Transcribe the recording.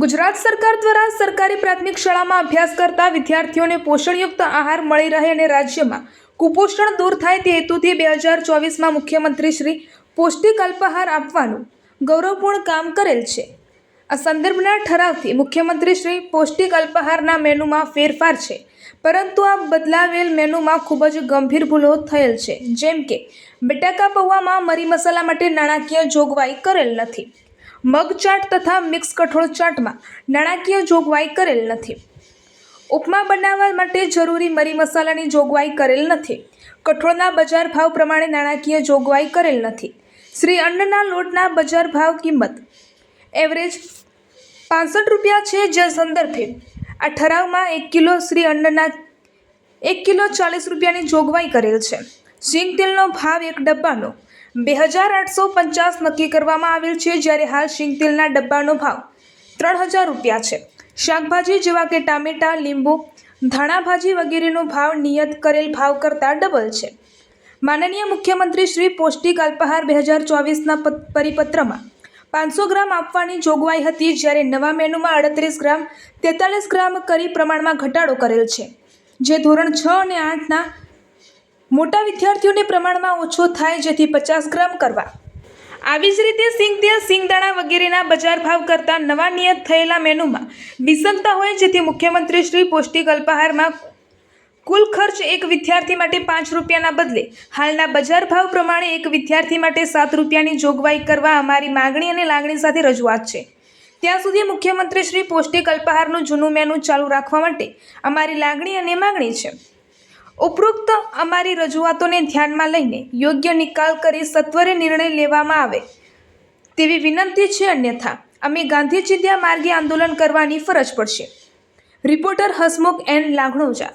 ગુજરાત સરકાર દ્વારા સરકારી પ્રાથમિક શાળામાં અભ્યાસ કરતા વિદ્યાર્થીઓને પોષણયુક્ત આહાર મળી રહે અને રાજ્યમાં કુપોષણ દૂર થાય તે હેતુથી 2024માં મુખ્યમંત્રી શ્રી પૌષ્ટિક અલ્પાહાર આપવાનું ગૌરવપૂર્ણ કામ કરેલ છે। આ સંદર્ભના ઠરાવથી મુખ્યમંત્રી શ્રી પૌષ્ટિક અલ્પાહારના મેનુમાં ફેરફાર છે, પરંતુ આ બદલાવેલ મેનુમાં ખૂબ જ ગંભીર ભૂલો થયેલ છે, જેમ કે બટાકા પૌવામાં મરી મસાલા માટે નાણાકીય જોગવાઈ કરેલ નથી। મગ ચાટ તથા મિક્સ કઠોળ ચાટમાં નાણાકીય જોગવાઈ કરેલ નથી। ઉપમા બનાવવા માટે જરૂરી મરી મસાલાની જોગવાઈ કરેલ નથી। કઠોળના બજાર ભાવ પ્રમાણે નાણાકીય જોગવાઈ કરેલ નથી। શ્રી અન્નના લોટના બજાર ભાવ કિંમત એવરેજ 65 રૂપિયા છે, જે સંદર્ભે આ ઠરાવમાં 1 કિલો શ્રી અન્નના 1 કિલો 40 રૂપિયાની જોગવાઈ કરેલ છે। સિંગ તેલનો ભાવ એક ડબ્બાનો 2850 નક્કી કરવામાં આવેલ છે, જ્યારે હાલ સિંગ તેલના ડબ્બાનો ભાવ 3000 રૂપિયા છે। શાકભાજી જેવા કે ટામેટા, લીંબુ, ધાણા ભાજી વગેરેનો ભાવ નિયત કરેલ ભાવ કરતાં ડબલ છે। માનનીય મુખ્યમંત્રી શ્રી પૌષ્ટિક અલ્પાહાર 2024ના પરિપત્રમાં 500 ગ્રામ આપવાની જોગવાઈ હતી, જ્યારે નવા મેનુમાં 38 ગ્રામ 43 ગ્રામ કરી પ્રમાણમાં ઘટાડો કરેલ છે, જે ધોરણ 6 અને 8ના મોટા વિદ્યાર્થીઓને પ્રમાણમાં ઓછો થાય, જેથી 50 ગ્રામ કરવા। આવી જ રીતે સિંગ તેલ, સિંગદાણા વગેરેના બજાર ભાવ કરતાં નવા નિયત થયેલા મેનુમાં વિસંગતતા હોય, જેથી મુખ્યમંત્રી શ્રી પૌષ્ટિક અલ્પાહારમાં કુલ ખર્ચ એક વિદ્યાર્થી માટે 5 રૂપિયાના બદલે હાલના બજાર ભાવ પ્રમાણે એક વિદ્યાર્થી માટે 7 રૂપિયાની જોગવાઈ કરવા અમારી માગણી અને લાગણી સાથે રજૂઆત છે। ત્યાં સુધી મુખ્યમંત્રી શ્રી પૌષ્ટિક અલ્પાહારનું જૂનું મેનુ ચાલુ રાખવા માટે અમારી લાગણી અને માગણી છે। ઉપરોક્ત અમારી રજૂઆતોને ધ્યાનમાં લઈને યોગ્ય નિકાલ કરી સત્વરે નિર્ણય લેવામાં આવે તેવી વિનંતી છે, અન્યથા અમે ગાંધી ચિંધ્યા માર્ગે આંદોલન કરવાની ફરજ પડશે। Reporter Hasmukh N લાગણોજા।